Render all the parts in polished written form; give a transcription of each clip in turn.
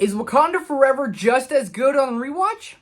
Is Wakanda Forever just as good on Rewatch?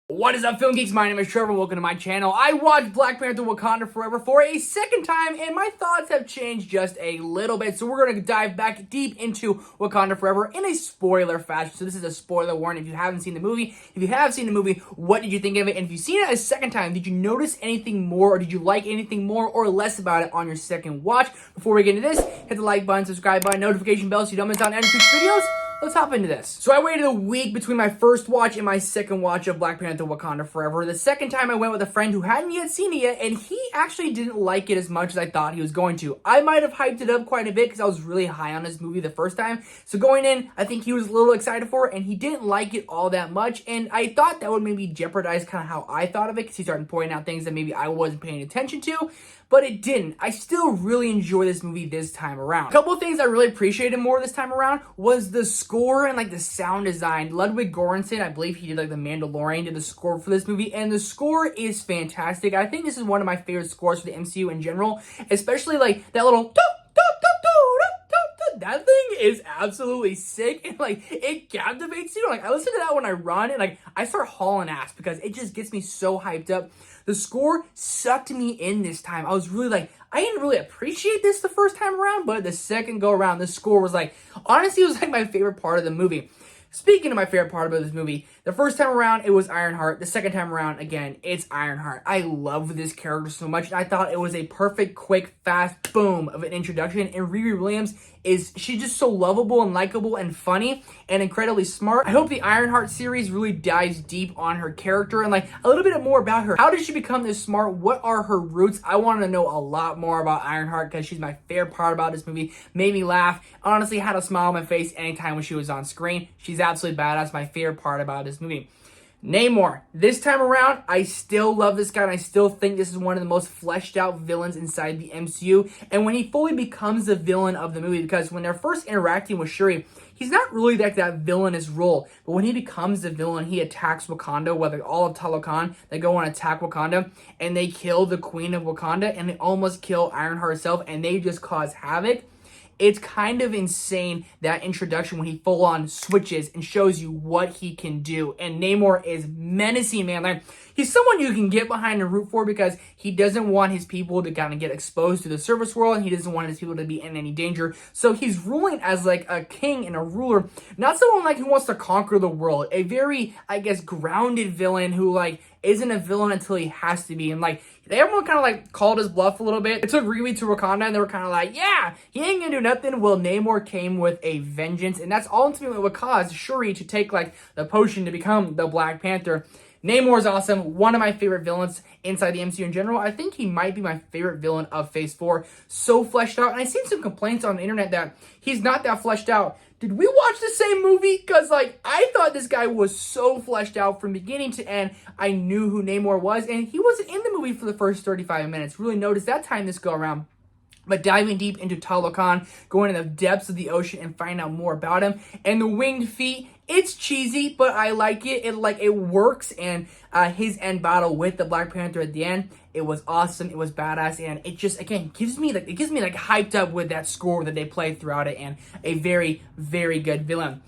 What is up, Film Geeks? My name is Trevor. Welcome to my channel. I watched Black Panther Wakanda Forever for a second time, and my thoughts have changed just a little bit. So we're going to dive back deep into Wakanda Forever in a spoiler fashion. So this is a spoiler warning if you haven't seen the movie. If you have seen the movie, what did you think of it? And if you've seen it a second time, did you notice anything more, or did you like anything more or less about it on your second watch? Before we get into this, hit the like button, subscribe button, notification bell so you don't miss out on any future videos. Let's hop into this. So I waited a week between my first watch and my second watch of Black Panther Wakanda Forever. The second time I went with a friend who hadn't yet seen it yet, and he actually didn't like it as much as I thought he was going to. I might have hyped it up quite a bit because I was really high on this movie the first time. So going in, I think he was a little excited for it, and he didn't like it all that much. And I thought that would maybe jeopardize kind of how I thought of it, because he started pointing out things that maybe I wasn't paying attention to. But it didn't. I still really enjoy this movie this time around. A couple of things I really appreciated more this time around was the score and like the sound design. Ludwig Göransson, I believe he did like The Mandalorian, did the score for this movie, and the score is fantastic. I think this is one of my favorite scores for the MCU in general, especially like that little that thing is absolutely sick, and like it captivates you. Like I listen to that when I run, and like I start hauling ass because it just gets me so hyped up. The score sucked me in this time. I was really like, I didn't really appreciate this the first time around, but the second go around, the score was like, honestly, it was like my favorite part of the movie. Speaking of my favorite part about this movie, the first time around, it was Ironheart. The second time around, again, it's Ironheart. I love this character so much, and I thought it was a perfect, quick, fast, boom of an introduction. And Riri Williams she's just so lovable and likable and funny and incredibly smart. I hope the Ironheart series really dives deep on her character and like a little bit more about her. How did she become this smart? What are her roots? I want to know a lot more about Ironheart because she's my favorite part about this movie. Made me laugh. Honestly, had a smile on my face anytime when she was on screen. She's absolutely badass. My favorite part about this movie. Namor. This time around, I still love this guy, and I still think this is one of the most fleshed out villains inside the MCU. And when he fully becomes the villain of the movie, because when they're first interacting with Shuri, he's not really like that villainous role. But when he becomes the villain, he attacks Wakanda, whether all of Talokan, they go and attack Wakanda, and they kill the Queen of Wakanda, and they almost kill Ironheart herself, and they just cause havoc. It's kind of insane, that introduction when he full on switches and shows you what he can do. And Namor is menacing, man. Like, he's someone you can get behind and root for because he doesn't want his people to kind of get exposed to the surface world, and he doesn't want his people to be in any danger. So he's ruling as like a king and a ruler, not someone like who wants to conquer the world. A very, I guess, grounded villain who like isn't a villain until he has to be. And like everyone kind of like called his bluff a little bit. It took Riri to Wakanda, and they were kind of like, yeah, he ain't gonna do nothing. Well, Namor came with a vengeance, and that's ultimately what caused Shuri to take like the potion to become the Black Panther. Namor's awesome. One of my favorite villains inside the MCU in general. I think he might be my favorite villain of Phase 4. So fleshed out. And I've seen some complaints on the internet that he's not that fleshed out. Did we watch the same movie? Because, like, I thought this guy was so fleshed out from beginning to end. I knew who Namor was, and he wasn't in the movie for the first 35 minutes. Really noticed that time this go around. But diving deep into Talokan, going to the depths of the ocean and finding out more about him. And the winged feet, it's cheesy, but I like it. It works. And his end battle with the Black Panther at the end, it was awesome. It was badass, and it just again gives me like hyped up with that score that they play throughout it, and a very, very good villain.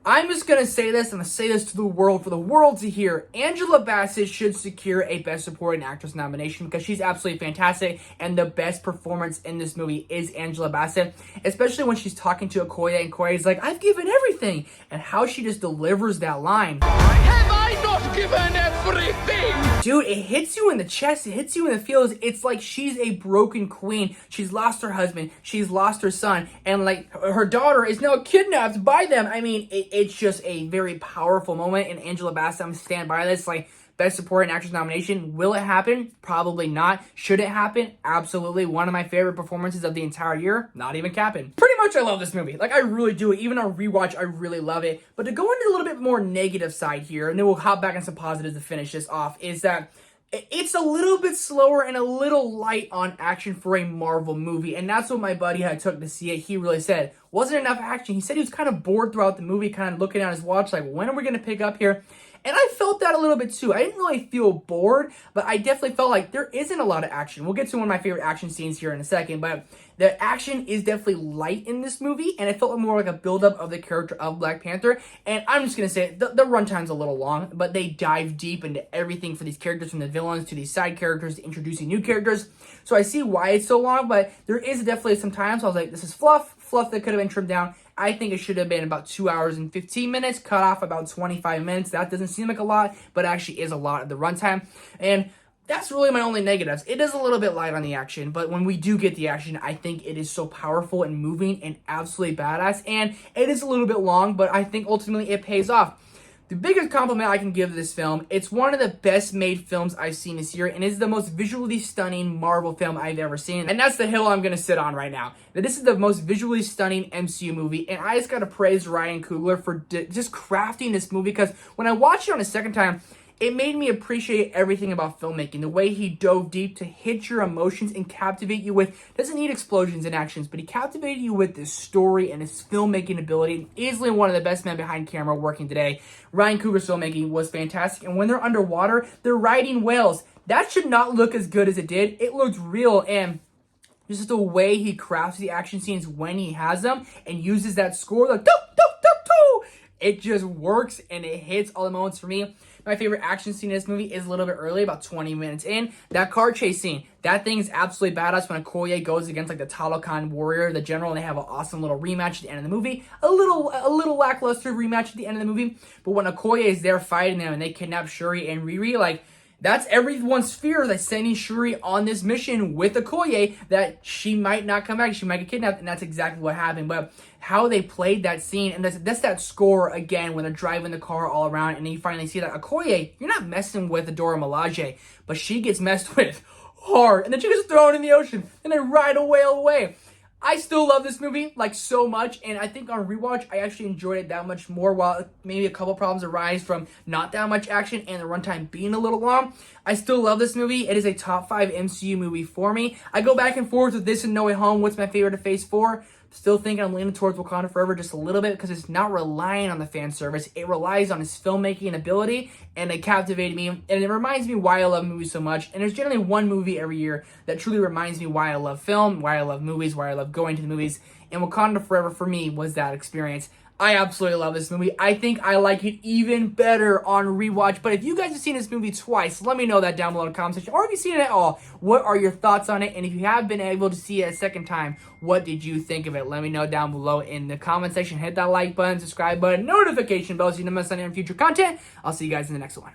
I'm just going to say this, I'm going to say this to the world, for the world to hear. Angela Bassett should secure a Best Supporting Actress nomination because she's absolutely fantastic, and the best performance in this movie is Angela Bassett, especially when she's talking to Okoye, and Okoye's like, I've given everything, and how she just delivers that line. Have I not given everything? Dude, it hits you in the chest, it hits you in the feels. It's like she's a broken queen. She's lost her husband, she's lost her son, and like her daughter is now kidnapped by them. I mean, it's just a very powerful moment, and Angela Bassett, I'm stand by this. Like, Best Supporting Actress nomination. Will it happen? Probably not. Should it happen? Absolutely. One of my favorite performances of the entire year. Not even capping. Pretty much I love this movie. Like, I really do. Even on rewatch, I really love it. But to go into a little bit more negative side here, and then we'll hop back on some positives to finish this off, is that it's a little bit slower and a little light on action for a Marvel movie. And that's what my buddy I took to see it. He really said, wasn't enough action. He said he was kind of bored throughout the movie, kind of looking at his watch like, when are we going to pick up here? And I felt that a little bit too. I didn't really feel bored, but I definitely felt like there isn't a lot of action. We'll get to one of my favorite action scenes here in a second, but the action is definitely light in this movie, and it felt more like a buildup of the character of Black Panther. And I'm just going to say, the runtime's a little long, but they dive deep into everything for these characters, from the villains to these side characters to introducing new characters. So I see why it's so long, but there is definitely some times I was like, this is fluff that could have been trimmed down. I think it should have been about 2 hours and 15 minutes, cut off about 25 minutes. That doesn't seem like a lot, but actually is a lot at the runtime. And that's really my only negatives. It is a little bit light on the action, but when we do get the action, I think it is so powerful and moving and absolutely badass. And it is a little bit long, but I think ultimately it pays off. The biggest compliment I can give this film, it's one of the best made films I've seen this year, and is the most visually stunning Marvel film I've ever seen. And that's the hill I'm going to sit on right now. That this is the most visually stunning MCU movie, and I just got to praise Ryan Coogler for just crafting this movie, because when I watched it on a second time, it made me appreciate everything about filmmaking. The way he dove deep to hit your emotions and captivate you with, doesn't need explosions and actions, but he captivated you with this story and his filmmaking ability. Easily one of the best men behind camera working today. Ryan Coogler's filmmaking was fantastic. And when they're underwater, they're riding whales. That should not look as good as it did. It looked real, and just the way he crafts the action scenes when he has them and uses that score, like, doo, doo, doo, doo. It just works, and it hits all the moments for me. My favorite action scene in this movie is a little bit early, about 20 minutes in. That car chase scene. That thing is absolutely badass when Okoye goes against like the Talokan warrior, the general, and they have an awesome little rematch at the end of the movie. A little lackluster rematch at the end of the movie. But when Okoye is there fighting them and they kidnap Shuri and Riri, like, that's everyone's fear, that sending Shuri on this mission with Okoye, that she might not come back, she might get kidnapped, and that's exactly what happened. But how they played that scene, and that's that score again when they're driving the car all around, and then you finally see that Okoye, you're not messing with Adora Milaje, but she gets messed with hard, and then she gets thrown in the ocean, and they ride a whale away. I still love this movie, like, so much, and I think on rewatch, I actually enjoyed it that much more, while maybe a couple problems arise from not that much action and the runtime being a little long. I still love this movie. It is a top 5 MCU movie for me. I go back and forth with this and No Way Home. What's my favorite of Phase 4? Still think I'm leaning towards Wakanda Forever just a little bit, because it's not relying on the fan service. It relies on his filmmaking ability, and it captivated me. And it reminds me why I love movies so much. And there's generally one movie every year that truly reminds me why I love film, why I love movies, why I love going to the movies. And Wakanda Forever for me was that experience. I absolutely love this movie. I think I like it even better on rewatch. But if you guys have seen this movie twice, let me know that down below in the comment section. Or if you've seen it at all, what are your thoughts on it? And if you have been able to see it a second time, what did you think of it? Let me know down below in the comment section. Hit that like button, subscribe button, notification bell so you don't miss any future content. I'll see you guys in the next one.